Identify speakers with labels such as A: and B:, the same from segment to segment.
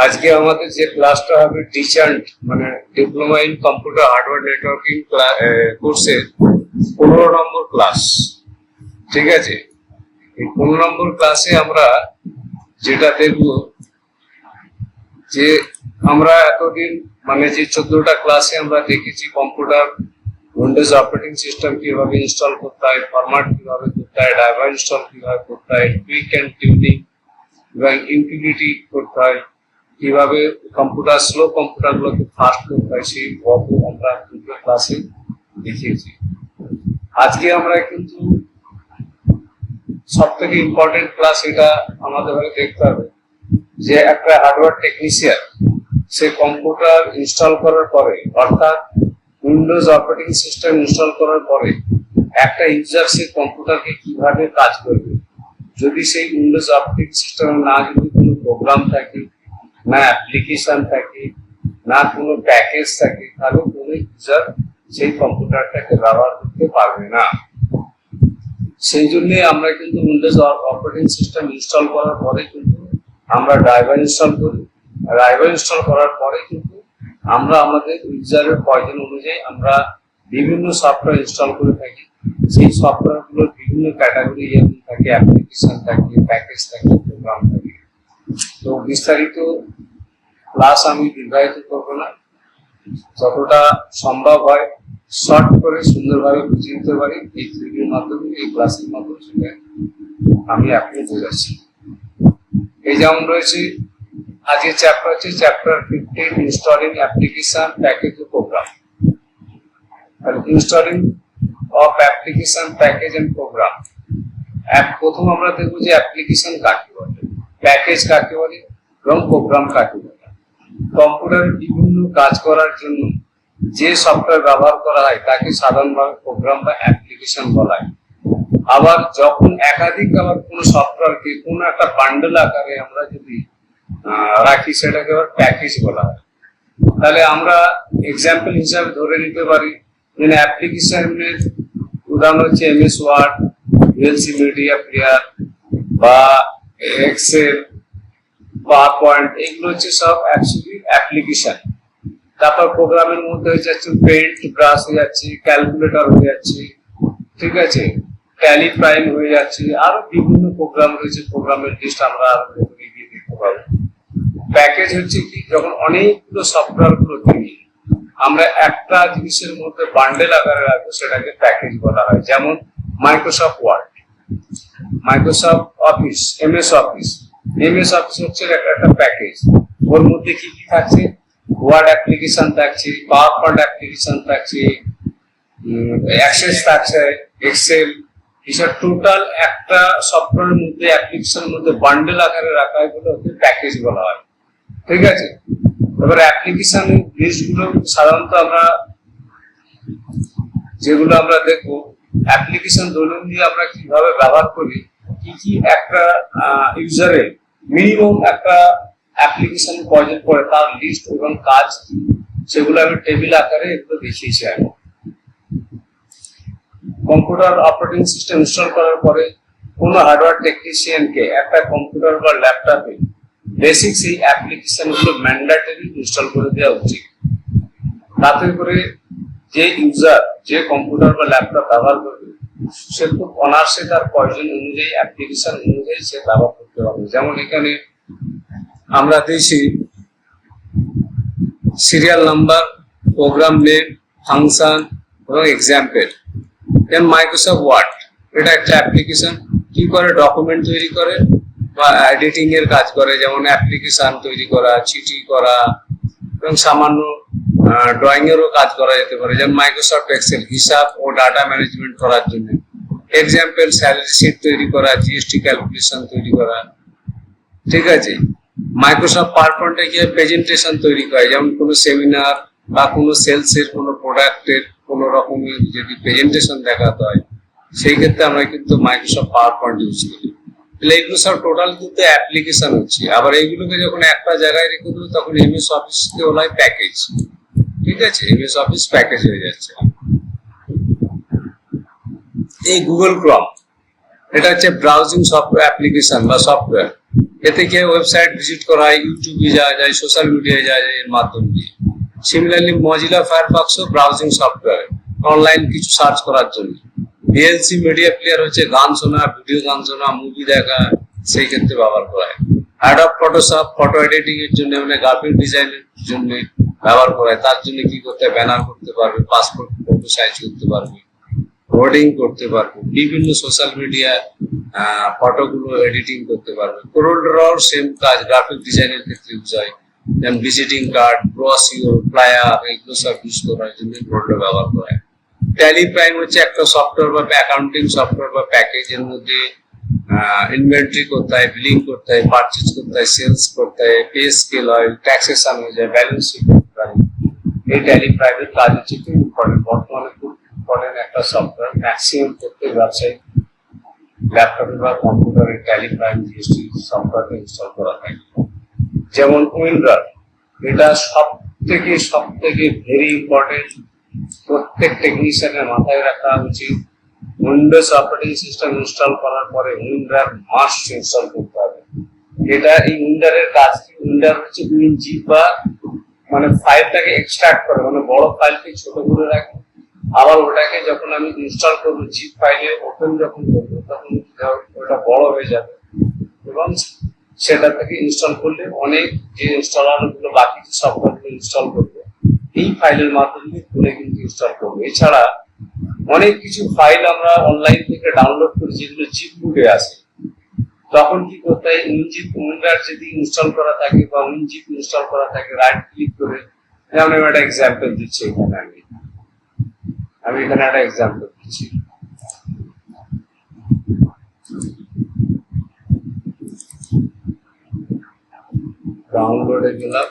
A: আজকে আমাদের যে ক্লাসটা হবে ডিসেন্ট মানে diploma in computer hardware networking কোর্সের 15 নম্বর ক্লাস। ঠিক আছে, এই 15 নম্বর ক্লাসে আমরা যেটা দেখব যে আমরা এতদিন মানে যে 14টা ক্লাসে আমরা দেখেছি কম্পিউটার উইন্ডোজ অপারেটিং সিস্টেম কিভাবে ইনস্টল করতে হয়, ফরম্যাট কিভাবে করতে হয়, ড্রাইভার ইনস্টল কিভাবে করতে হয়, টুইক এন্ড টিউনিং এবং ইউটিলিটি করতে হয়, কিভাবে স্লো কম্পিউটার গুলোকে ফাস্ট করতে হয়, সেই গল্প আমরা দুটো ক্লাসে দেখিয়েছি। আজকে আমরা কিন্তু সব থেকে ইম্পর্টেন্ট ক্লাস এটা আমাদের দেখতে হবে যে একটা হার্ডওয়্যার টেকনিশিয়ান সে কম্পিউটার ইনস্টল করার পরে অর্থাৎ উইন্ডোজ অপারেটিং সিস্টেম ইনস্টল করার পরে একটা ইউজার সে কম্পিউটারকে কিভাবে কাজ করবে, যদি সেই উইন্ডোজ অপারেটিং সিস্টেমে না যদি কোনো প্রোগ্রাম থাকে, না অ্যাপ্লিকেশন থাকে, না কোনো প্যাকেজ থাকে, তাহলে কোনো ইউজার সেই কম্পিউটারটাকে ব্যবহার করতে পারবে না। সেই জন্য আমরা কিন্তু উইন্ডোজ অপারেটিং সিস্টেম ইনস্টল করার পরে কিন্তু আমরা ড্রাইভার ইনস্টল করি। ড্রাইভার ইনস্টল করার পরে কিন্তু আমরা আমাদের ইউজারের প্রয়োজন অনুযায়ী আমরা বিভিন্ন সফটওয়্যার ইনস্টল করে থাকি। সেই সফটওয়্যার গুলোর বিভিন্ন ক্যাটাগরি যেমন থাকে, অ্যাপ্লিকেশন থাকে, প্যাকেজ থাকে, প্রোগ্রাম থাকে। তো বিস্তারিত ক্লাস আমি দীর্ঘায়িত করবো না, যতটা সম্ভব হয় শর্ট করে সুন্দরভাবে বুঝিয়ে দিতে পারি এই ভিডিওর মাধ্যমে, এই ক্লাসের মাধ্যমে সেটা আমি আপনাকে বোঝাচ্ছি। এই যেমন রয়েছে আজকের চ্যাপ্টার হচ্ছে চ্যাপ্টার 15 ইনস্টলিং অ্যাপ্লিকেশন প্যাকেজ ও program. Installing of application package and program. প্রথম আমরা দেখবো যে অ্যাপ্লিকেশন কাকে বলে, প্যাকেজ কাকে বলে এবং প্রোগ্রাম কাকে বলে। কম্পিউটারে বিভিন্ন কাজ করার জন্য যে সফটওয়্যার ব্যবহার করা হয় তাকে সাধারণভাবে প্রোগ্রাম বা অ্যাপ্লিকেশন বলা হয়। আবার যখন একাধিক আবার কোনো সফটওয়্যারকে কোনো একটা বান্ডেল আকারে আমরা যদি রাখি সেটাকে আবার প্যাকেজ বলা হয়। তাহলে আমরা এক্সাম্পল হিসাবে ধরে নিতে পারি যে অ্যাপ্লিকেশনের উদাহরণ হচ্ছে MS Word, VLC media player বা এক্সেল, পাওয়ার পয়েন্ট, এগুলো হচ্ছে সব অ্যাকচুয়ালি অ্যাপ্লিকেশন। তারপর প্রোগ্রামের মধ্যে হয়ে যাচ্ছে পেন্ট, ব্রাশ হয়ে যাচ্ছে, ক্যালকুলেটর হয়ে যাচ্ছে, ঠিক আছে, ট্যালি প্রাইম হয়ে যাচ্ছে, আরো বিভিন্ন প্রোগ্রাম রয়েছে, প্রোগ্রামের লিস্ট আমরা গিয়ে দেখতে পাবো। প্যাকেজ হচ্ছে কি, যখন অনেকগুলো সফটওয়্যার গুলো কিনি আমরা একটা জিনিসের মধ্যে বান্ডেল আকারে রাখবো, সেটাকে প্যাকেজ বলা হয়। যেমন Microsoft Word, Microsoft Office, MS Office. MS Office হচ্ছে একটা প্যাকেজ, ওর মধ্যে কি কি থাকছে, ওয়ার্ড অ্যাপ্লিকেশন থাকছে, পাওয়ার পয়েন্ট অ্যাপ্লিকেশন থাকছে, অ্যাক্সেস থাকছে, এক্সেল, এসব টোটাল একটা সফটওয়্যারের মধ্যে অ্যাপ্লিকেশনের মধ্যে বান্ডেল আকারে রাখা হয় বলে ওকে প্যাকেজ বলা হয়। ঠিক আছে, এবার অ্যাপ্লিকেশনের লিস্টগুলো সাধারণত আমরা যেগুলো আমরা দেখবো অ্যাপ্লিকেশন দৈনন্দিন আমরা কিভাবে ব্যবহার করি, কি কি একটা ইউজারের মিনিমাম একটা অ্যাপ্লিকেশন প্রয়োজন পড়ে তার লিস্ট এবং কাজ সেগুলো আমি টেবিল আকারে এগুলো দেখিয়েছি। আমি কম্পিউটার অপারেটিং সিস্টেম ইনস্টল করার পরে কোনো হার্ডওয়্যার টেকনিশিয়ানকে একটা কম্পিউটার বা ল্যাপটপে বেসিক সেই অ্যাপ্লিকেশন গুলো ম্যান্ডেটরি ইনস্টল করে দেওয়া উচিত। তাতে করে যে ইউজার যে কম্পিউটার বা ল্যাপটপ ব্যবহার করবে সে খুব অনার্সে তার প্রয়োজন অনুযায়ী অ্যাপ্লিকেশন অনুযায়ী সে ব্যবহার করতে পারবে। যেমন এখানে আমরা দিয়েছি serial number, program name, function এবং এক্সাম্পল। যেমন মাইক্রোসফট ওয়ার্ড, এটা একটা অ্যাপ্লিকেশন, কি করে ডকুমেন্ট তৈরি করে বা এডিটিং এর কাজ করে, যেমন অ্যাপ্লিকেশন তৈরি করা, চিঠি করা এবং সামান্য ড্রয়িং এরও কাজ করা যেতে পারে। যেমন মাইক্রোসফট এক্সেল হিসাব ও ডাটা ম্যানেজমেন্ট করার জন্য, এক্সাম্পল স্যালারি শিট তৈরি করা, জিএসটি ক্যালকুলেশন তৈরি করা। ঠিক আছে, মাইক্রোসফট পাওয়ার পয়েন্টে গিয়ে প্রেজেন্টেশন তৈরি করে, যেমন কোনো সেমিনার বা কোনো সেলস এর কোনো প্রোডাক্টের কোনো রকমের যদি প্রেজেন্টেশন দেখাতে হয় সেই ক্ষেত্রে আমরা কিন্তু মাইক্রোসফট পাওয়ার পয়েন্ট ইউজ করি। তাহলে এগুলো সব টোটাল কিন্তু অ্যাপ্লিকেশন হচ্ছে। আবার এইগুলোকে যখন একটা জায়গায় রেখে দেবো তখন এমএস অফিসকে বলা হয় প্যাকেজ। ঠিক আছে, এমএস অফিস প্যাকেজ হয়ে যাচ্ছে। এই গুগল ক্রোম, এটা হচ্ছে ব্রাউজিং সফটওয়্যার অ্যাপ্লিকেশন বা সফটওয়্যার। এতে কি ওয়েবসাইট ভিজিট করা হয়, ইউটিউবে যাওয়া যায়, সোশ্যাল মিডিয়ায় যাওয়া যায় এর মাধ্যম দিয়ে। সিমিলারলি মজিলা ফায়ারফক্সও ব্রাউজিং সফটওয়্যার, অনলাইন কিছু সার্চ করার জন্য। ভিএলসি মিডিয়া প্লেয়ার হচ্ছে গান শোনা, ভিডিও গান শোনা, মুভি দেখা, সেই ক্ষেত্রে ব্যবহার করা হয়। অ্যাডব ফটোশপ ফটো এডিটিং এর জন্য, মানে গ্রাফিক ডিজাইনের জন্য ব্যবহার করা হয়। তার জন্য কি করতে হয়, ব্যানার করতে পারবে, পাসপোর্ট ফটো সাইজ করতে পারবে, হোর্ডিং করতে পারবে, বিভিন্ন সোশ্যাল মিডিয়া ফটোগুলো এডিটিং করতে পারবে। কোরল ড্রর সেম কাজ গ্রাফিক ডিজাইনের ক্ষেত্রে ইউজ হয়, যেমন ভিজিটিং কার্ড, ব্রোশিওর, ফ্লায়ার, এগুলো সব ইউজ করার জন্য কোরল ড্র ব্যবহার করা হয়। ট্যালি প্রাইম হচ্ছে একটা সফটওয়্যার বা অ্যাকাউন্টিং সফটওয়্যার বা প্যাকেজের মধ্যে ইনভেন্টরি করতে হয়, বিলিং করতে হয়, পারচেজ করতে হয়, সেলস করতে হয়, পে স্কেল হয়, ট্যাক্সেশন হয়ে যায়, ব্যালেন্স শিট করতে হয়। এই ট্যালি প্রাইমের কাজ হচ্ছে খুব ইম্পর্টেন্ট, বর্তমানে খুব ইম্পর্টেন্ট একটা সফটওয়্যার। ম্যাক্সিমাম প্রত্যেক ব্যবসায়িক ল্যাপটপে বা কম্পিউটারে ট্যালি প্রাইম জিএসটি সফটওয়্যারটা ইনস্টল করা থাকে। যেমন উইন্ডার, এটা সব থেকে ভেরি ইম্পর্টেন্ট, প্রত্যেক টেকনিশিয়ানের মাথায় রাখা উচিত। উইন্ডোজ অপারেটিং সিস্টেম ইনস্টল করার পরে উইন্ডার মাস্ট ইনস্টল করতে হবে। এটা এই উইন্ডারের কাজ কি, উইন্ডার হচ্ছে উইনজিপ বা মানে ফাইলটাকে এক্সট্রাক্ট করে, মানে বড় ফাইলকে ছোট করে রাখে। আবার ওটাকে যখন আমি ইনস্টল করবো, জিপ ফাইলে ওপেন যখন করবো, তখন ওটা বড় হয়ে যাবে এবং সেটা থেকে ইনস্টল করলে অনেক যে ইনস্টলার গুলো বাকি যে সফটওয়্যার গুলো ইনস্টল করবে এই ফাইলের মাধ্যমে খুলে কিন্তু ইনস্টল করবো। এছাড়া অনেক কিছু ফাইল আমরা অনলাইন থেকে ডাউনলোড করি যেগুলো জিপ মুডে আছে, তখন কি করতে হয়, উইনজিপ উইন্ডার যদি ইনস্টল করা থাকে বা উইনজিপ ইনস্টল করা থাকে, রাইট ক্লিক করে, যেমন আমি একটা এক্সাম্পল দিচ্ছি, এখানে আমি এখানে একটা এক্সাম্পল দিচ্ছি। ডাউনলোডে গেলাম,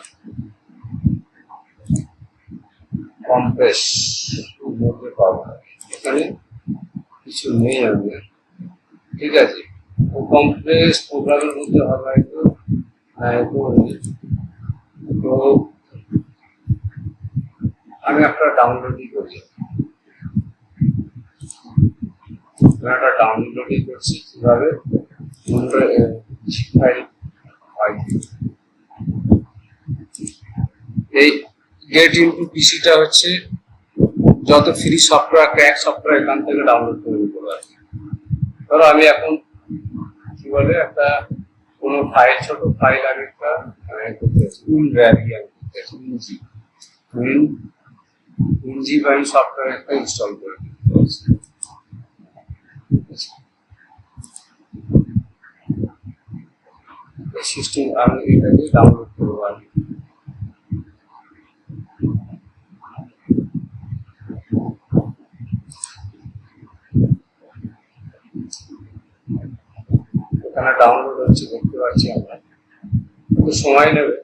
A: কম্প্রেস মধ্যে পাবো, এখানে কিছু নেই আমি, ঠিক আছে। কম্প্রেস প্রোগ্রামের মধ্যে হবে তো আমি একটা ডাউনলোডই করি, একটা ডাউনলোডই করছি কিভাবে ফাইল হয়। এই গেট ইনটু পিসিটা হচ্ছে যত ফ্রি সফটওয়্যার, ক্র্যাক সফটওয়্যার এখান থেকে ডাউনলোড করে নিতে পারি। ধরো আমি এখন কি বলে একটা কোনো ফাইল, ছোট ফাইল আমি একটা উইনজিপ আমি সফটওয়্যার একটা ইনস্টল করে সিস্টেম, আমি এটাকে ডাউনলোড করবো। আমি এখানে ডাউনলোড হচ্ছে, দেখতে পাচ্ছি আমরা, একটু সময় নেবে।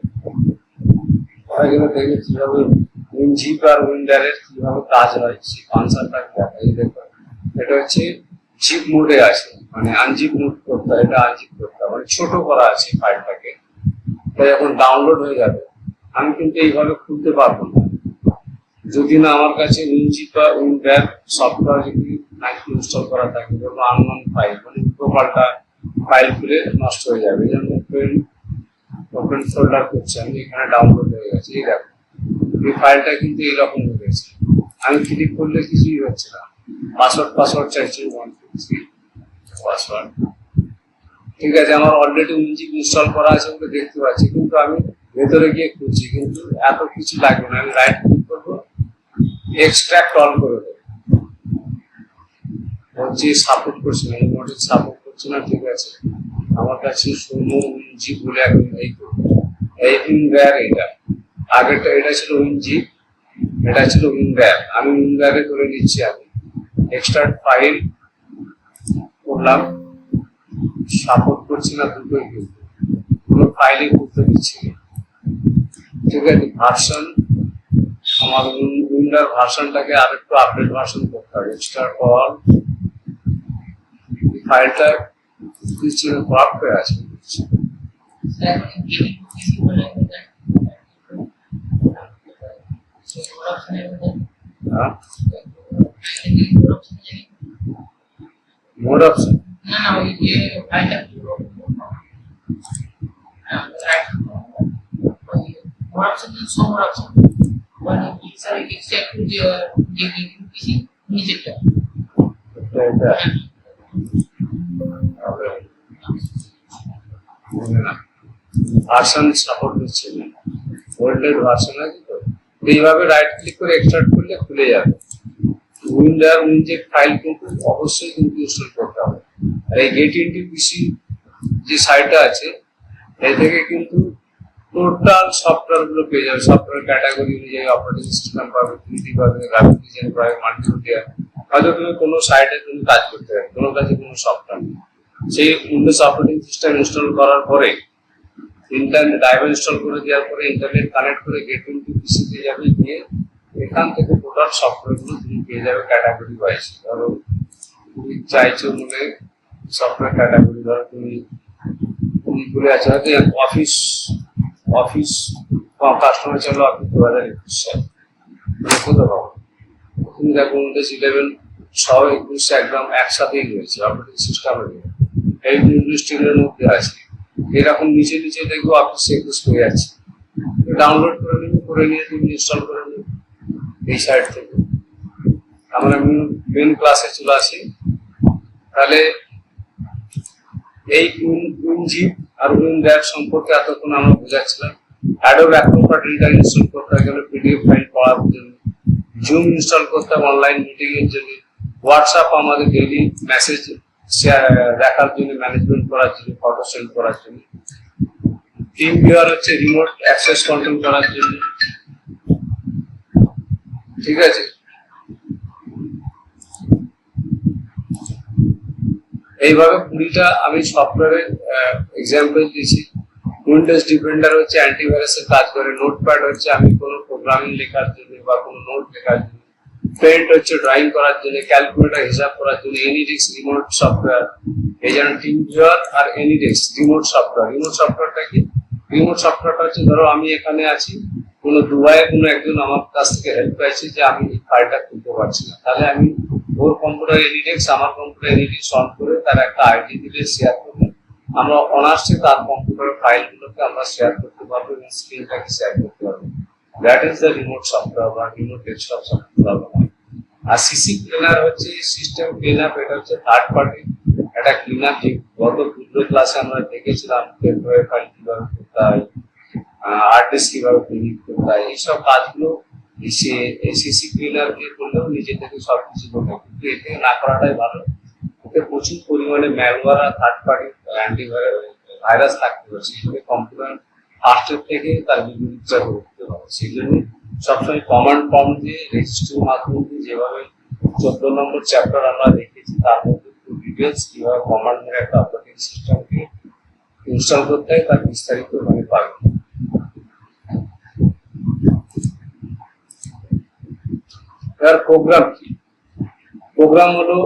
A: দেখে কিভাবে উইনজিপ আর উইন্ডারের কিভাবে কাজ হয় সেই ফাংশনটা দেখাই। দেখো এটা হচ্ছে জিপ মোডে আছে, মানে আনজিপ মোড করতে হয়, এটা আনজিপ করতে হয়, মানে ছোট করা আছে ফাইলটাকে। তাই যখন ডাউনলোড হয়ে যাবে আমি কিন্তু এইভাবে খুলতে পারবো না যদি না আমার কাছে উইনজিপ বা উইন্ডার সফটওয়্যার যদি ইনস্টল করা থাকে। ধরো আননোন ফাইল, মানে প্রোফাইলটা ফাইল খুলে নষ্ট হয়ে যাবে। এই জন্য ওপেন ফোল্ডার করছি আমি, এখানে ডাউনলোড হয়ে গেছে। এই দেখো এই ফাইলটা কিন্তু এইরকম হয়ে গেছে, আমি ক্লিক করলে কিছুই হচ্ছে না। পাসওয়ার্ড চাইছি, পাসওয়ার্ড, ঠিক আছে। আমার অলরেডি উইনজিপ ইনস্টল করা আছে বলে দেখতে পাচ্ছি, কিন্তু আমি ভেতরে গিয়ে খুঁজছি, কিন্তু এত কিছু লাগবে না। আমি রাইট ক্লিক করবো, এক্সট্রাক্ট অল করে দেবো, হচ্ছে সাপোর্ট করছে না, এই মডেল সাপোর্ট করছে না, ঠিক আছে। আমার কাছে শূন্য উইনজিপ বলে এখন এই উইন্ডার, এটা আগেরটা এটা ছিল উইনজিপ, এটা ছিল উইন্ডার, আমি উইন্ডারে করে নিচ্ছি। আমি এক্সট্রাক্ট ফাইল করলাম, সাপোর্ট করছি না দুটোই, কিন্তু কোনো ফাইলে করতে দিচ্ছি, ঠিক আছে। ভার্সন, আমার উইন্ডার ভার্সনটাকে আরেকটু আপডেট ভার্সন করতে হবে। এক্সট্রাক্ট অল, ফাইলটা কিছু করাপ্ট হয়ে আছে, mode option
B: Corruption is so corruption. One is except to the নিজেরটা
A: এটা ভার্সন সাপোর্ট দিচ্ছে না, ওল্ডের ভার্সন আছে তো, এইভাবে রাইট ক্লিক করে এক্সট্রাক্ট করলে খুলে যাবে। উইনজেট ফাইল কিন্তু অবশ্যই কিন্তু ইনস্টল করতে হবে। আর এই গেট ইনটু পিসি যে সাইটটা আছে এই থেকে কিন্তু টোটাল সফটওয়্যার গুলো পেয়ে যাবে। সফটওয়্যার ক্যাটাগরি অনুযায়ী অপারেটিং সিস্টেম পাবে, 3D পাবে, গ্রাফিক ডিজাইন পাবে, মাল্টিমিডিয়া। হয়তো তুমি কোনো সাইটে তুমি কাজ করতে পারবে, কোনো কাজে কোনো সফটওয়্যার নেই, সেই উইন্ডোজ অপারেটিং সিস্টেম ইনস্টল করার পরে ইন্টারনেট ড্রাইভার ইনস্টল করে দেওয়ার পরে ইন্টারনেট কানেক্ট করে গেট ইনটু পিসি তে যাবে, গিয়ে এখান থেকে টোটাল সফটওয়্যার গুলো তুমি পেয়ে যাবে ক্যাটাগরি ওয়াইজ। ধরো তুমি চাইছো বলে সফটওয়্যার ক্যাটাগরি, ধরো তুমি বলে আছে হয়তো অফিস কাস্টমার চলো অফিস 2021 সাল কোথাও পাবো। তুমি দেখো উইন্ডোজ 11 সব 21 একদম একসাথেই রয়েছে অপারেটিং সিস্টেমের, এই উইন্ডোজ 10 এর মধ্যে আছে। এরকম নিচে নিচে দেখবো অফিস 21 হয়ে যাচ্ছে, ডাউনলোড করে নিয়ে তুমি ইনস্টল করে নিও এই সাইট থেকে। আমরা মেন ক্লাসে চলে আসি। তাহলে এই উইনজিপ আর উইনড্রাইভ সম্পর্কে এতক্ষণ আমরা বোঝাচ্ছিলাম। অ্যাডোবে অ্যাক্রোব্যাট রিডার ইনস্টল করতে গেলে, পিডিএফ ফাইল পড়ার জন্য, জুম ইনস্টল করতে হবে অনলাইন মিটিং এর জন্য, হোয়াটসঅ্যাপ আমাদের ডেইলি মেসেজ দেখার জন্য, ম্যানেজমেন্ট করার জন্য, ফটো সেন্ড করার জন্য, টিম ভিউয়ার হচ্ছে রিমোট অ্যাক্সেস কন্ট্রোল করার জন্য। ঠিক আছে, এইভাবে 20টা আমি সফটওয়্যারের এক্সাম্পল দিয়েছি। উইন্ডোজ ডিফেন্ডার হচ্ছে অ্যান্টিভাইরাসের কাজ করে, নোটপ্যাড হচ্ছে আমি কোনো প্রোগ্রামিং লেখার জন্য বা কোনো নোট লেখার জন্য, পেন্ট হচ্ছে ড্রয়িং করার জন্য, ক্যালকুলেটর হিসাব করার জন্য, এনিডেক্স রিমোট সফটওয়্যার। এই যেন টিম ভিউয়ার আর এনিডেক্স রিমোট সফটওয়্যার। রিমোট সফটওয়্যারটা কি? রিমোট সফটওয়্যারটা হচ্ছে ধরো আমি এখানে আছি, কোনো দুবাইয়ে কোনো একজন আমার কাছ থেকে হেল্প পাইছে যে আমি এই ফাইলটা খুলতে পারছি না, তাহলে আমি ওর কম্পিউটার এনিডেক্স আমার কম্পিউটার এনিডেক্স অন করে তার একটা আইডি দিলে শেয়ার করলে আমরা অনার্সে তার কম্পিউটারের ফাইলগুলোকে আমরা শেয়ার করতে পারবো এবং স্ক্রিনটাকে শেয়ার করতে পারবো। That is the remote software বা রিমোট ডেস্কটপ সফটওয়্যার। আর সিসি ক্লিনার হচ্ছে সিস্টেম ক্লিন আপ, এটা হচ্ছে থার্ড পার্টি একটা ক্লিন আপ। যে গত পূর্ব ক্লাসে আমরা দেখেছিলাম পেনড্রাইভ ফাইল কিভাবে করতে হয়, হার্ড ডিস্ক কিভাবে ক্লিন করতে হয়, এইসব কাজগুলো সিসি ক্লিনার দিয়ে করলেও নিজে থেকে সবকিছু করবে। কিন্তু এতে না করাটাই ভালো, এতে প্রচুর পরিমাণে ম্যালওয়্যার আর থার্ড পার্টি ভাইরাস থাকতে পারে, সেগুলো কম্পিউটার ফার্স্টের থেকে তার বিরুদ্ধে করতে হবে। সেই জন্য সবসময় কমান্ড প্রম্পট দিয়ে রেজিস্ট্রির মাধ্যমে দিয়ে যেভাবে 14 নম্বর চ্যাপ্টার আমরা দেখেছি তার মধ্যে ডিটেলস কিভাবে কমান্ড মেরে একটা অপারেটিং সিস্টেমকে ইনস্টল করতে হয় তার বিস্তারিত ভাবে পাবে। এবার প্রোগ্রাম কি? প্রোগ্রাম হলো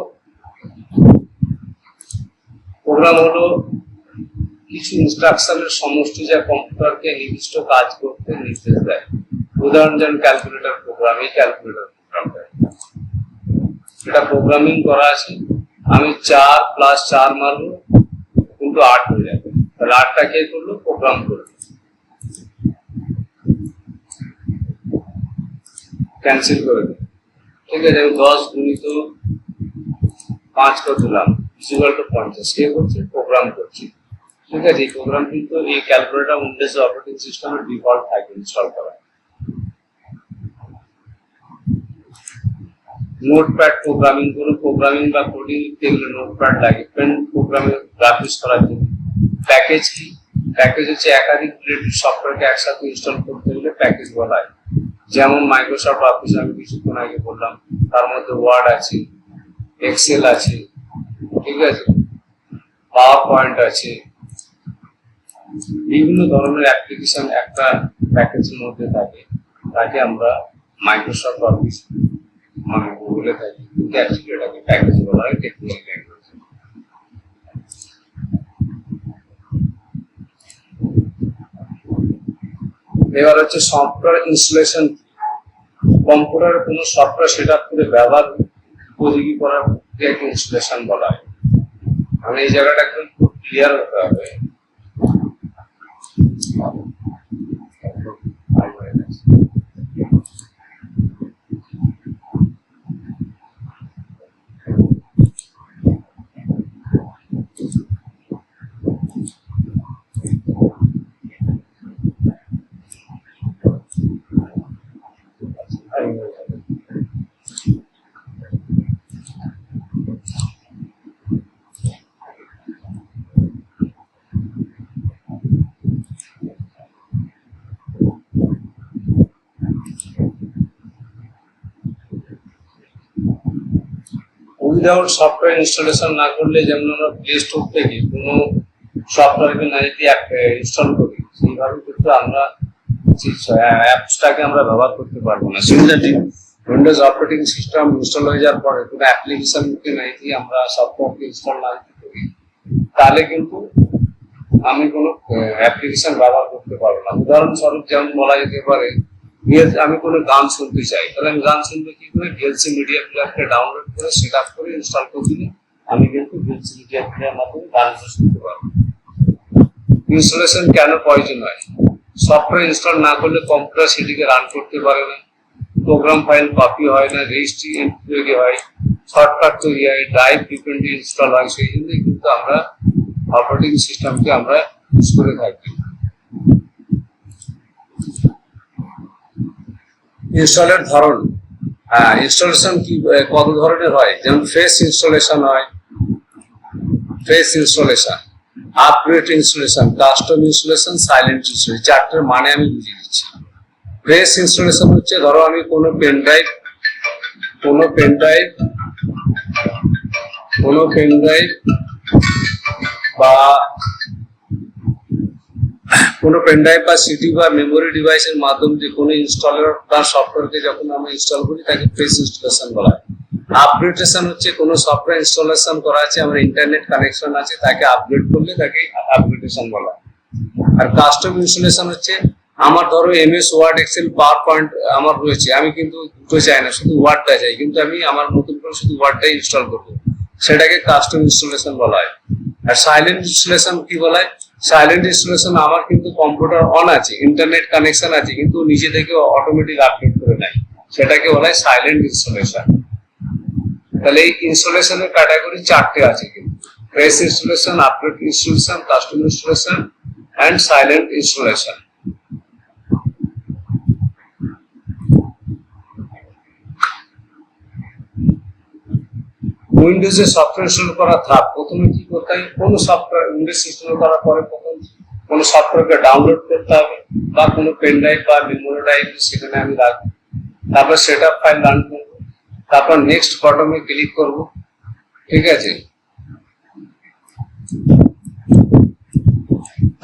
A: কিছু ইনস্ট্রাকশনের সমষ্টি যা কম্পিউটারকে নির্দিষ্ট কাজ করতে নির্দেশ দেয়। উদাহরণ যেমন ক্যালকুলেটর প্রোগ্রাম, এই ক্যালকুলেটর প্রোগ্রামটা এটা প্রোগ্রামিং করা আছে। আমি 4 + 4 মারবো কিন্তু 8 হয়ে যাবে, তাহলে 8টা কে করলো? প্রোগ্রাম করলো, ক্যান্সেল করে দেবো। ঠিক আছে, আমি 10 × 5 করে দিলাম = 50, কে করছে? প্রোগ্রাম করছে। ঠিক আছে, এই প্রোগ্রাম কিন্তু এই ক্যালকুলেটর উইন্ডোজ অপারেটিং সিস্টেমের ডিফল্ট থাকে ইনস্টল করা। নোটপ্যাড প্রোগ্রামিং, কোনো প্রোগ্রামিং বা কোডিং লিখতে গেলে নোটপ্যাড লাগে। পেন প্রোগ্রামিং গ্রাফিক্স করার জন্য। প্যাকেজ কি? প্যাকেজ হচ্ছে একাধিক রিলেটেড সফটওয়্যারকে একসাথে ইনস্টল করতে গেলে প্যাকেজ বলা হয়। যেমন মাইক্রোসফট অফিস আমি কিছুক্ষণ আগে বললাম, তার মধ্যে ওয়ার্ড আছে, এক্সেল আছে, ঠিক আছে, পাওয়ার পয়েন্ট আছে, বিভিন্ন ধরনের অ্যাপ্লিকেশন একটা প্যাকেজের মধ্যে থাকে, তাকে আমরা মাইক্রোসফট অফিস বলে থাকি, কিন্তু অ্যাকচুয়ালি এটাকে প্যাকেজ বলা হয় টেকনিক্যাল ল্যাঙ্গুয়েজ। এবার হচ্ছে সফটওয়্যার ইনস্টলেশন। কম্পিউটারে কোনো সফটওয়্যার সেট আপ করে ব্যবহার উপযোগী করার প্রক্রিয়াকে ইনস্টলেশন বলা হয়। মানে এই জায়গাটা একদম খুব ক্লিয়ার হতে হবে। উইদাউট সফটওয়্যার ইনস্টলেশন না করলে, যেমন আমরা প্লে স্টোর থেকে কোনো সফটওয়্যারকে না যদি ইনস্টল করি, সেইভাবে কিন্তু আমরা অ্যাপসটাকে আমরা ব্যবহার করতে পারবো না। Similarly Windows operating system install হয়ে যাওয়ার পরে কোনো অ্যাপ্লিকেশনকে না যদি আমরা সফটওয়্যারকে ইনস্টল না করি, তাহলে কিন্তু আমি কোনো অ্যাপ্লিকেশন ব্যবহার করতে পারবো না। উদাহরণস্বরূপ যেমন বলা যেতে পারে, আমি কোনো গান শুনতে চাই, তাহলে আমি গান শুনতে কি করে, ভিএলসি মিডিয়া প্লেয়ারকে ডাউনলোড করে সেট আপ করে ইনস্টল করে দিলে আমি কিন্তু ভিএলসি মিডিয়া প্লেয়ার মাধ্যমে গানগুলো শুনতে পারবো। ইনস্টলেশন কেন প্রয়োজন হয়? সফটওয়্যার ইনস্টল না করলে কম্পিউটার সেটিকে রান করতে পারে না, প্রোগ্রাম ফাইল কপি হয় না, রেজিস্ট্রি তৈরি হয়, শর্টকাট তৈরি হয়, ড্রাইভ ফ্রিকোয়েন্টলি ইনস্টল হয়। সেই জন্যই কিন্তু আমরা অপারেটিং সিস্টেমকে আমরা ইউজ করে থাকি। ইনস্টলের ধরন, ইনস্টলেশন কি কত ধরনের হয়? যেমন ফ্রেশ ইনস্টলেশন হয়, fresh installation, upgrade installation, custom installation, silent installation. চারটার মানে আমি বুঝিয়ে দিচ্ছি। ফ্রেশ ইনস্টলেশন হচ্ছে, ধরো আমি কোনো পেন ড্রাইভ বা সিডি বা মেমোরি ডিভাইসের মাধ্যমে যে কোনো ইনস্টলার বা সফটওয়্যারকে যখন আমরা ইনস্টল করি তাকে ফ্রেশ ইনস্টলেশন বলা হয়। আপগ্রেডেশন হচ্ছে কোনো সফটওয়্যার ইনস্টলেশন করা আছে, আমার ইন্টারনেট কানেকশন আছে, তাকে আপগ্রেড করলে তাকে আপগ্রেডেশন বলা হয়। আর কাস্টম ইনস্টলেশন হচ্ছে, আমার ধরো MS Word, Excel, PowerPoint আমার রয়েছে, আমি কিন্তু দুটো চাই না, শুধু ওয়ার্ডটা চাই, কিন্তু আমি আমার নতুন করে শুধু ওয়ার্ডটাই ইনস্টল করবো, সেটাকে কাস্টম ইনস্টলেশন বলা হয়। আর সাইলেন্ট ইনস্টলেশন কি বলা হয়? সাইলেন্ট ইনস্টলেশন, আমার কিন্তু কম্পিউটার অন আছে, ইন্টারনেট কানেকশন আছে, কিন্তু নিজে থেকে অটোমেটিক আপডেট করে নেয়, সেটাকে বলা হয় সাইলেন্ট ইনস্টলেশন। তাহলে এই ইনস্টলেশনের ক্যাটাগরি চারটে আছে কিন্তু: fresh installation, update installation, custom installation and silent installation. উইন্ডোজে সফটওয়্যার ইনস্টল করার ধাপ, প্রথমে কি করতে হবে? কোনো সফটওয়্যার উইন্ডোজ ইনস্টল করার পরে প্রথম কোনো সফটওয়্যারকে ডাউনলোড করতে হবে, বা কোনো পেন ড্রাইভ বা মেমোরি ড্রাইভ সেখানে আমি রাখবো, তারপর সেট আপ ফাইল রান করবো, তারপর নেক্সট বাটনে ক্লিক করব, ঠিক আছে।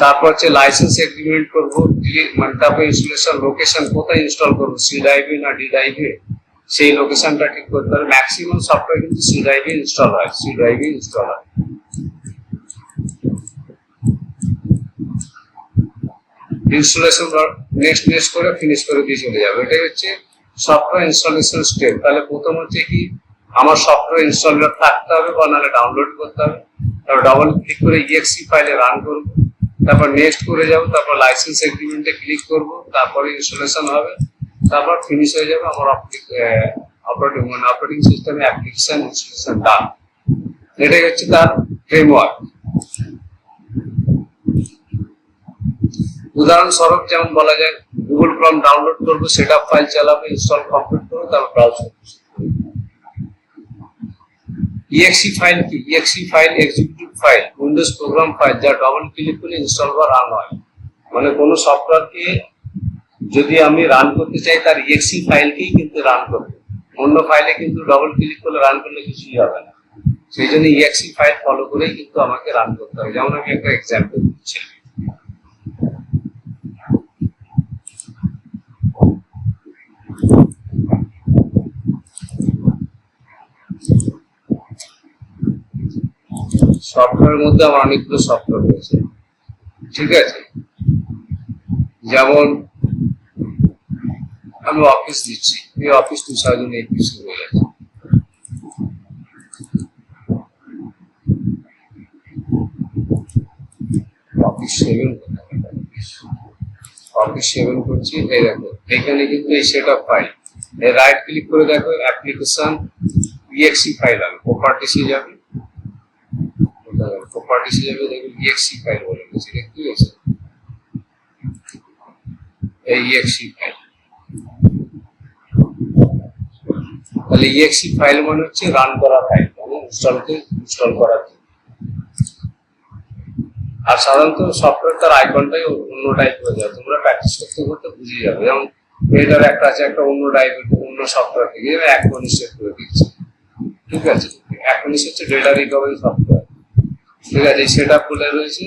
A: তারপর হচ্ছে লাইসেন্স এগ্রিমেন্ট করবো, মানে তারপর ইনস্টলেশন লোকেশন, কোথায় ইনস্টল করবো, সি ড্রাইভে না ডি ড্রাইভে, সেই লোকেশনটা ঠিক করতে হবে। ম্যাক্সিমাম সফটওয়্যার কিন্তু সি ড্রাইভে ইনস্টল হয়, ইনস্টলেশন নেক্সট করে ফিনিশ করে দিয়ে চলে যাবে। এটাই হচ্ছে সফটওয়্যার ইনস্টলেশন স্টেপ। তাহলে প্রথম হচ্ছে কি, আমার সফটওয়্যার ইনস্টলার থাকতে হবে বা নাহলে ডাউনলোড করতে হবে, তারপর ডাবল ক্লিক করে ইএক্সি ফাইলে রান করবো, তারপর নেক্সট করে যাবো, তারপর লাইসেন্স এগ্রিমেন্টে ক্লিক করব, তারপরে ইনস্টলেশন হবে, তারপর ফিনিশ হয়ে যাবে আমার অপারেটিং সিস্টেমে অ্যাপ্লিকেশন ইনস্টলেশন ডান। এটাই হচ্ছে তার ফ্রেমওয়ার্ক। উদাহরণস্বরূপ যেমন বলা যায়, গুগল ক্রোম ডাউনলোড করবো, সেট আপ ফাইল চালাবো, ইনস্টল কমপ্লিট করবো, তারপর ব্রাউজ করবো। ইএক্সি ফাইল কি? Exe file executive file, Windows programme file, যা ডবল ক্লিক করে ইনস্টল বা রান হয়। মানে কোনো সফটওয়্যারকে যদি আমি রান করতে চাই, তার ইএক্সি ফাইলকেই কিন্তু রান করবো, অন্য ফাইলে কিন্তু ডবল ক্লিক করে রান করলে কিছুই হবে না। সেই জন্য ইএক্সি ফাইল ফলো করেই কিন্তু আমাকে রান করতে হবে। যেমন আমি একটা এক্সাম্পল দিচ্ছি, সফটওয়্যারের মধ্যে আমার অনেকগুলো সফটওয়্যার রয়েছে, ঠিক আছে। যেমন আমি অফিস দিচ্ছি, এই অফিস 2008 শুরু হয়ে গেছে। অফিস 7 করছি, এই দেখো এখানে কিন্তু এই set up file, right click করে দেখো অ্যাপ্লিকেশন ইএক্সি ফাইল হবে, প্রপার্টিসে যাবে, দেখো ইএক্সি ফাইল বলে গেছে, দেখতে পেয়েছো? এই ইএক্সি ফাইল, তাহলে ইএক্সি ফাইল মানে হচ্ছে রান করা ফাইল, মানে ইনস্টল করা। আর সাধারণত সফটওয়্যার তার আইকনটাই অন্য টাইপ হয়ে যায়, তোমরা প্র্যাকটিস করতে করতে বুঝে যাবে। যেমন এটার একটা আছে, একটা অন্য টাইপের, অন্য সফটওয়্যার থেকে এক ঘনিষ্ঠ করে দিচ্ছে, ঠিক আছে। এখন হচ্ছে ডেটা রিকভারি সফটওয়্যার, ঠিক আছে, সেটা খুলে রয়েছে।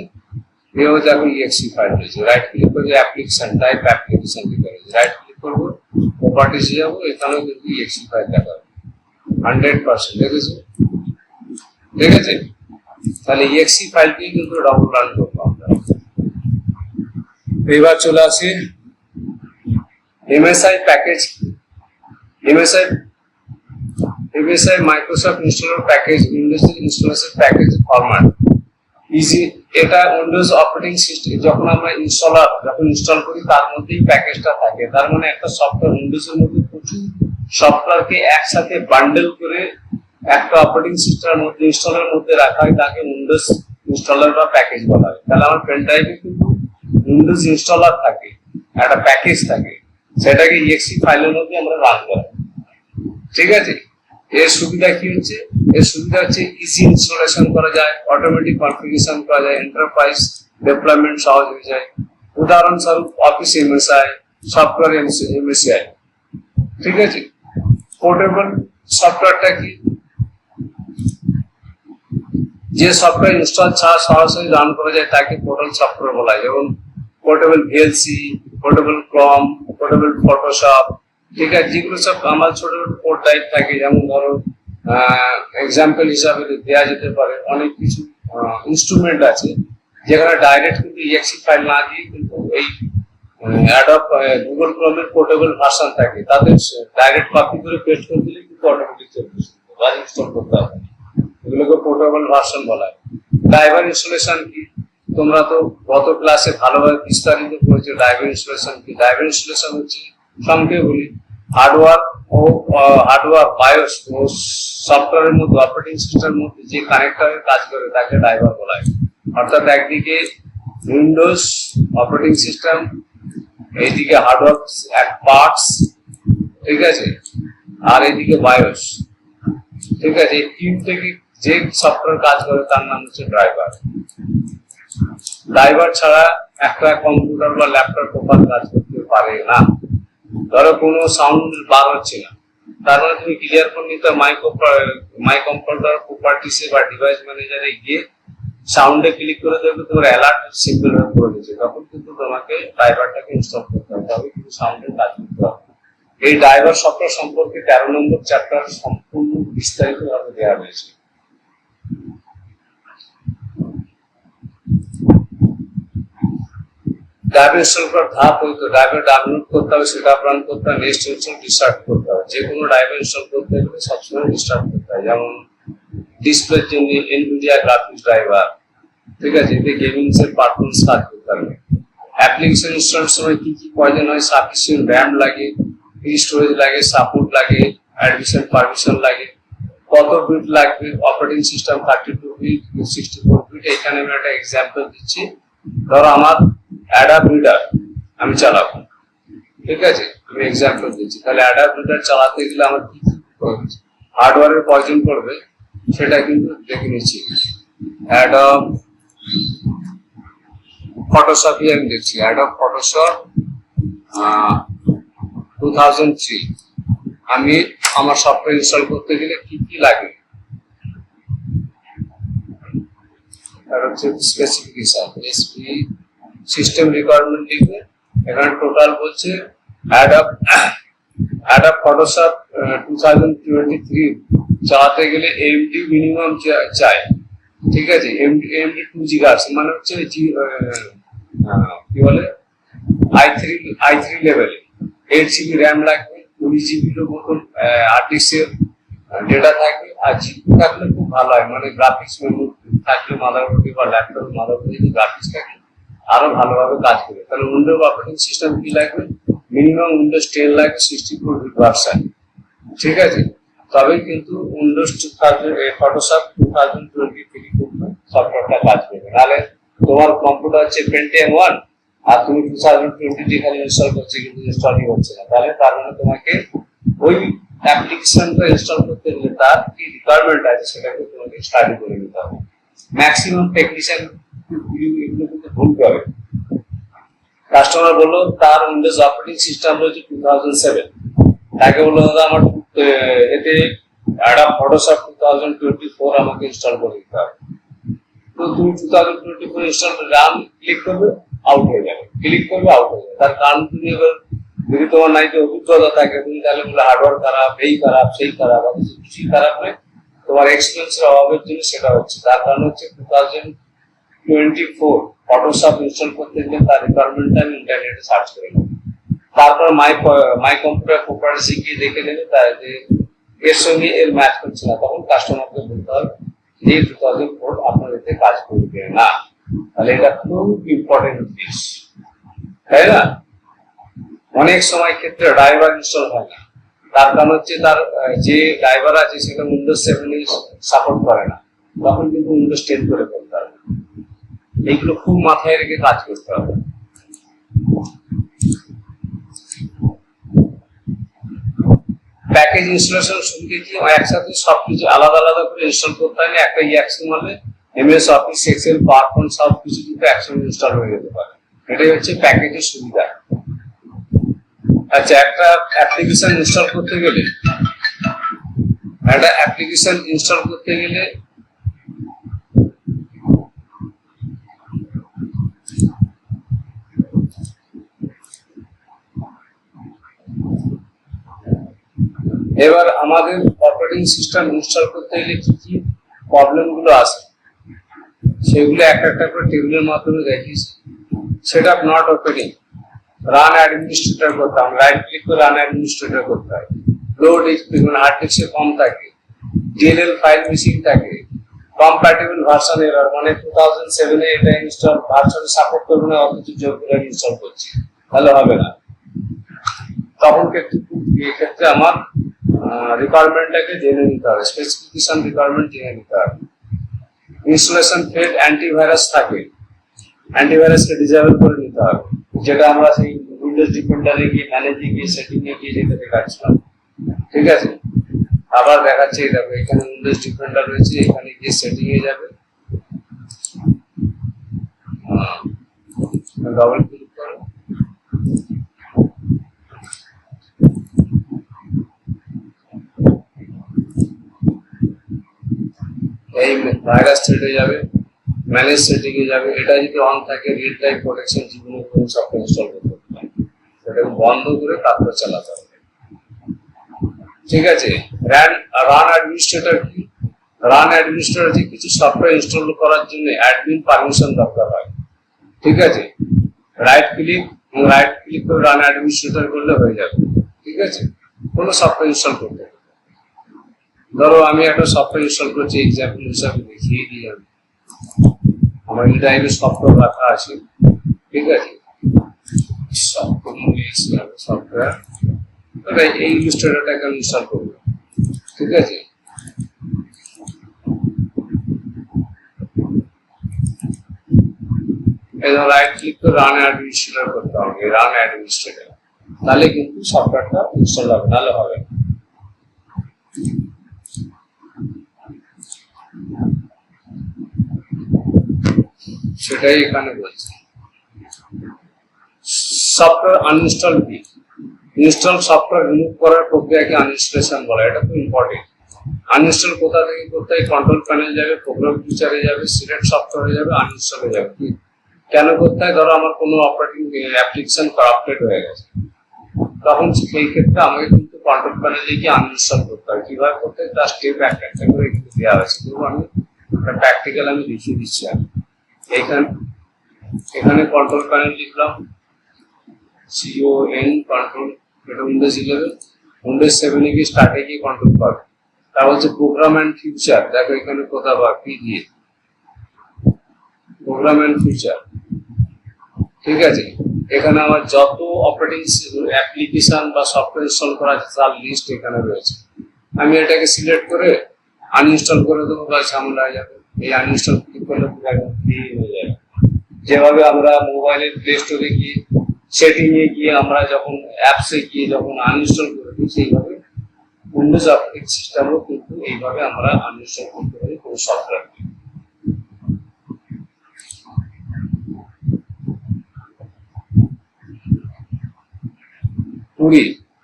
A: এও দেখো ইএক্সি ফাইল রয়েছে, রাইট ক্লিক করে অ্যাপ্লিকেশন টাইপ অ্যাপ্লিকেশন লিখা রয়েছে, রাইট ক্লিক করবো, প্রপার্টিসে যাবো, এখানেও কিন্তু ইএক্সি ফাইল দেখা হবে 100%। দেখেছো, দেখেছে? তাহলে ইএক্সি ফাইলটি কিন্তু ডাউনলোড রান করবো আমরা। এবার চলে আসি MSI package. MSI Microsoft installer package, Windows installation package format easy. এটা উইন্ডোজ অপারেটিং সিস্টেম যখন আমরা ইনস্টল করি তার মধ্যেই প্যাকেজটা থাকে। তার মানে একটা সফটওয়্যার, উইন্ডোজের মধ্যে প্রচুর সফটওয়্যারকে একসাথে বান্ডেল করে একটা অপারেটিং সিস্টেমের মধ্যে ইনস্টলের মধ্যে রাখা হয়, তাকে উইন্ডোজ ইনস্টলার বা প্যাকেজ বলা হয়। তাহলে আমার পেন ড্রাইভে কিন্তু উইন্ডোজ ইনস্টলার থাকে, একটা প্যাকেজ থাকে, সেটাকে ইএক্সি ফাইলের মধ্যে আমরা রান করি, ঠিক আছে। এর সুবিধা কি হচ্ছে? এর সুবিধা হচ্ছে ইজি ইনস্টলেশন করা যায়, অটোমেটিক কনফিগারেশন করা যায়, এন্টারপ্রাইজ ডেভেলপমেন্ট সহজ হয়ে যায়। উদাহরণস্বরূপ অফিস এমএসআই, সফটওয়্যার এমএসআই, ঠিক আছে। পোর্টেবল সফটওয়্যারটা কি? যে সফটওয়্যার ইনস্টল ছাড়া সরাসরি রান করা যায় তাকে পোর্টেবল সফটওয়্যার বলা হয়, যেমন পোর্টেবল ভিএলসি, পোর্টেবল ক্রম, পোর্টেবল ফটোশপ, ঠিক আছে। যেগুলো সব আমার ছোট ছোট পোর্ট টাইপ থাকে, যেমন ধরো এক্সাম্পল হিসাবে দেওয়া যেতে পারে অনেক কিছু ইনস্ট্রুমেন্ট আছে যেখানে ডাইরেক্ট কিন্তু ইএক্সি ফাইল না দিয়ে কিন্তু এই অ্যাডব গুগল ক্রোমের পোর্টেবল ভার্সন থাকে, তাদের ডাইরেক্ট কপি করে পেস্ট করে দিলে কিন্তু অটোমেটিক চলবে, ইনস্টল করতে হবে। এগুলোকে পোর্টেবল ভার্সন বলা হয়। ড্রাইভার ইনস্টলেশন কি? তোমরা তো গত ক্লাসে ভালোভাবে বিস্তারিত করেছো ড্রাইভার ইনস্টলেশন কি। ড্রাইভার ইনস্টলেশন হচ্ছে সংক্ষেপে বলি, হার্ডওয়্যার বায়োস ও সফটওয়্যারের মধ্যে অপারেটিং সিস্টেমের মধ্যে যে কানেক্টর কাজ করে তাকে ড্রাইভার বলা হয়। অর্থাৎ একদিকে উইন্ডোজ অপারেটিং সিস্টেম, এইদিকে হার্ডওয়্যার পার্টস, ঠিক আছে, আর এইদিকে বায়োস, ঠিক আছে। এই তিন থেকে যে সফটওয়্যার কাজ করে তার নাম হচ্ছে ড্রাইভার। ড্রাইভার ছাড়া একটা কম্পিউটার বা ল্যাপটপ প্রপার কাজ করতে পারে না। ধরো কোনো সাউন্ড বার হচ্ছে না, তার মানে তুমি ক্লিয়ার করে নিতে মাই কম্পিউটার প্রপার্টিসে বা ডিভাইস ম্যানেজারে গিয়ে সাউন্ডে ক্লিক করে দেবে, তোমার অ্যালার্ট সিম্বল করে দিচ্ছে, তখন কিন্তু তোমাকে ড্রাইভারটাকে ইনস্টল করতে হবে, তবে কিন্তু সাউন্ডের কাজ করতে হবে। এই ড্রাইভার সফটওয়্যার সম্পর্কে 13 নম্বর চ্যাপ্টার সম্পূর্ণ বিস্তারিত ভাবে দেওয়া হয়েছে। ড্রাইভার ইনস্টল করার ধাপ হয়তো ড্রাইভার ডাউনলোড করতে হবে, সেটা রান করতে হবে, নেক্সট হচ্ছে রিস্টার্ট করতে হবে। যে কোনো ড্রাইভার ইনস্টল করতে গেলে সবসময় রিস্টার্ট করতে হয়। যেমন ডিসপ্লের জন্য এনভিডিয়া গ্রাফিক্স ড্রাইভার, ঠিক আছে, এতে গেমিং এর পারফরম্যান্স কাজ করতে হবে। অ্যাপ্লিকেশন ইনস্টলের সময় কি কি প্রয়োজন হয়? সাফিসিয়েন্ট র্যাম লাগে, ফ্রি স্টোরেজ লাগে, সাপোর্ট লাগে, অ্যাডমিশন পারমিশন লাগে, কত বিট লাগবে, অপারেটিং সিস্টেম 32 বিট, 64 বিট। এখানে আমি একটা এক্সাম্পল দিচ্ছি। ধরো আমার অ্যাডাব রিডার আমি চালাবো, ঠিক আছে, আমি এক্সাম্পল দিচ্ছি। তাহলে অ্যাডাব রিডার চালাতে গেলে আমার কি কি হার্ডওয়্যারের প্রয়োজন পড়বে সেটা কিন্তু দেখে নিচ্ছি। অ্যাডব ফটোশপই আমি দেখছি, অ্যাডব ফটোশপ 2003। আমি আমার সফটওয়্যার ইনস্টল করতে গেলে কি কি লাগে আর হচ্ছে স্পেসিফিকেশন, এসপি, সিস্টেম রিকোয়ারমেন্ট লিখবে। এখানে টোটাল বলছে অ্যাডব ফটোশপ 2023 চালাতে গেলে এমডি মিনিমাম চাই, ঠিক আছে। এমডি 2 জিগার্স মানে হচ্ছে কি বলে i3 লেভেলে 8 জিবি র্যাম লাগবে, 20 জিবির মতন হার্ড ডিস্কের ডেটা থাকবে। আর জিপি থাকলে খুব ভালো হয়, মানে গ্রাফিক্স মেমোরি থাকলে মাদারবোর্ডে বা ল্যাপটপের মাদারবোর্ডে যদি গ্রাফিক্স থাকে আরো ভালোভাবে কাজ করবে। তাহলে উইন্ডোজ অপারেটিং সিস্টেম কি লাগবে? মিনিমাম উইন্ডোজ 10 লাগবে, 64 বিট ভার্সন, ঠিক আছে। তবে কিন্তু উইন্ডোজ ফটোশপ 2023 সফটওয়্যারটা কাজ করবে। নাহলে তোমার কম্পিউটার হচ্ছে পেন্টিয়াম 1 আর তুমি 2020 খালি ইনস্টল করছে কিন্তু ইনস্টলই হচ্ছে না, তাহলে তার মানে তোমাকে ওই অ্যাপ্লিকেশনটা ইনস্টল করতে গেলে তার কি রিকোয়ারমেন্ট আছে সেটাকে তোমাকে স্টাডি করে নিতে হবে। ম্যাক্সিমাম টেকনিশিয়ান এগুলো কিন্তু ভুল করে। কাস্টমার বললো তার উইন্ডোজ অপারেটিং সিস্টেম রয়েছে 2007, তাকে বললো দাদা আমার এতে অ্যাডব ফটোশপ 2024 আমাকে ইনস্টল করে দিতে হবে। তো তুমি 2024 ইনস্টল রান ক্লিক করবে, আউট হয়ে যাবে, ক্লিক করবে, আউট হয়ে যাবে। তার কারণ তুমি এবার যদি তোমার নাই যে অভিজ্ঞতা থাকে, তুমি তাহলে বলে হার্ডওয়্যার খারাপ, এই খারাপ, সেই খারাপ, অথচ কিছুই খারাপ নয়, তোমার এক্সপিরিয়েন্সের অভাবের জন্য সেটা হচ্ছে। তার কারণ হচ্ছে 2024 ফটোশপ ইনস্টল করতে গেলে তার রিকোয়ারমেন্টটা আমি ইন্টারনেটে সার্চ করে নেব। তারপর মাই কম্পিউটার প্রপার্টিসে গিয়ে দেখে নেবে তার যে এর সঙ্গে এর ম্যাচ করছে না, তখন কাস্টমারকে বলতে হবে যে 2004 আপনার এতে কাজ করবে না। তাহলে এটা খুব ইম্পর্টেন্ট জিনিস, তাই না? অনেক সময় ক্ষেত্রে ড্রাইভার ইনস্টল হয় না, তার কারণ হচ্ছে তার যে ড্রাইভার আছে সেটা উইন্ডোজ 7 সাপোর্ট করে না, তখন কিন্তু উইন্ডোজ 10 করে ফেলতে হবে। এইগুলো খুব মাথায় রেখে কাজ করতে হবে। প্যাকেজ ইনস্টলেশন শুনতে কি একসাথে সবকিছু আলাদা আলাদা করে ইনস্টল করতে হয় না, একটা ইয়াক্সি মারলে এমএস অফিস, এক্সেল, পাওয়ারপয়েন্ট সবকিছু কিন্তু একসঙ্গে ইনস্টল হয়ে যেতে পারে। এটাই হচ্ছে প্যাকেজের সুবিধা। আচ্ছা, একটা অ্যাপ্লিকেশন ইনস্টল করতে গেলে এবার আমাদের অপারেটিং সিস্টেম ইনস্টল করতে গেলে কি কি প্রবলেম গুলো আসে সেগুলো একটা একটা করে টেবিলের মাধ্যমে দেখিয়েছি। Setup not operating, run administrator করতে হবে, রাইট ক্লিক করে রান অ্যাডমিনিস্ট্রেটর করতে হয়। লোড হার্ড ডিস্কে কম থাকে, ডিএলএল ফাইল মিসিং থাকে, কম্প্যাটিবল ভার্সন এরর, মানে 2007 এ এটা ইনস্টল ভার্সন সাপোর্ট করবে না, অথচ যোগ্যরা ইনস্টল করছি, তাহলে হবে না। তখন ক্ষেত্রে আমার রিকোয়ারমেন্টটাকে জেনে নিতে হবে, স্পেসিফিকেশন রিকোয়ারমেন্ট জেনে নিতে হবে। ইনস্টলেশন ফেড অ্যান্টিভাইরাস থাকে, অ্যান্টিভাইরাসকে ডিসেবল করে নিতে হবে, যেটা আমরা সেই উইন্ডোজ ডিফেন্ডারে গিয়ে ম্যানেজে গিয়ে সেটিং এ গিয়ে যেটা দেখাচ্ছিলাম। ঠিক আছে, আবার দেখাচ্ছে, এই দেখো এখানে উইন্ডোজ ডিফেন্ডার রয়েছে, এখানে গিয়ে সেটিং এ যাবে, ডবল ক্লিক করো, এই ভাইরাস থ্রেডে যাবে, ম্যানেজ সেটিং এ যাবে। এটা যদি অন থাকে রিড টাইম প্রোটেকশন জীবনে কোনো সফটওয়্যার ইনস্টল করতে হবে, সেটাকে বন্ধ করে তারপর চালাতে হবে। ঠিক আছে, রান অ্যাডমিনিস্ট্রেটর কি? রান অ্যাডমিনিস্ট্রেটর যে কিছু সফটওয়্যার ইনস্টল করার জন্য অ্যাডমিন পারমিশন দরকার হয়। ঠিক আছে, রাইট ক্লিক করে রান অ্যাডমিনিস্ট্রেটর করলে হয়ে যাবে। ঠিক আছে, কোনো সফটওয়্যার ইনস্টল করতে হবে। ধরো আমি একটা সফটওয়্যার ইনস্টল করছি, এক্সাম্পল হিসাবে দেখিয়ে দিই। আমি আমার এই টাইপের সফটওয়্যার রাখা আছে। ঠিক আছে, সফটওয়্যার এই ইলাস্ট্রেটরটাকে আমি ইনস্টল করবো। ঠিক আছে, রাইট ক্লিক করে রান অ্যাডমিনিস্ট্রেটর করতে হবে, রান অ্যাডমিনিস্ট্রেটর, তাহলে কিন্তু সফটওয়্যারটা ইনস্টল হবে, নাহলে হবে না। সেটাই এখানে বলছি। সফটওয়্যার আনইনস্টল কি? ইনস্টল সফটওয়্যার রিমুভ করার প্রক্রিয়াকে আনইনস্টলেশন বলা, এটা খুব ইম্পর্টেন্ট। আনইনস্টল কোথা থেকে করতে হয়? কন্ট্রোল প্যানেল যাবে, প্রোগ্রাম ফিচারে যাবে, সিলেক্ট সফটওয়্যারে যাবে, আনইনস্টলে যাবে। কেন করতে হয়? ধরো আমার কোনো অপারেটিং অ্যাপ্লিকেশন কারাপ্টেড হয়ে গেছে, তখন সেই ক্ষেত্রে আমাকে কিন্তু কন্ট্রোল প্যানেলে গিয়ে আনইনস্টল করতে হয়। কিভাবে করতে হয় তার স্টেপ একটা একটা করে কিন্তু দেওয়া হয়েছে, কিন্তু আমি প্র্যাকটিক্যাল আমি দেখিয়ে দিচ্ছি। আমি এখানে কন্ট্রোল প্যানেল লিখলাম, CON কন্ট্রোল, এটা উইন্ডোজ 11, উইন্ডোজ 7 এ গিয়ে স্টার্টে গিয়ে কন্ট্রোল পাবে। তা হচ্ছে প্রোগ্রাম অ্যান্ড ফিউচার, দেখো এখানে কোথা বা পি দিয়ে প্রোগ্রাম অ্যান্ড ফিউচার। ঠিক আছে, এখানে আমার যত অপারেটিং অ্যাপ্লিকেশন বা সফটওয়্যার ইনস্টল করা আছে তার লিস্ট এখানে রয়েছে। আমি এটাকে সিলেক্ট করে আনইনস্টল করে দেবো, বা ঝামেলা হয়ে যাবে। এই আনইনস্টল ক্লিক করলে ফ্রি হয়ে যাবে। যেভাবে আমরা মোবাইলের প্লে স্টোরে গিয়ে সেটিং এ গিয়ে আমরা যখন অ্যাপসে গিয়ে যখন আনইনস্টল করে দিই, সেইভাবে উইন্ডোজ অপারেটিং সিস্টেমও কিন্তু এইভাবে আমরা আনইনস্টল করতে পারি কোনো সফটওয়্যার।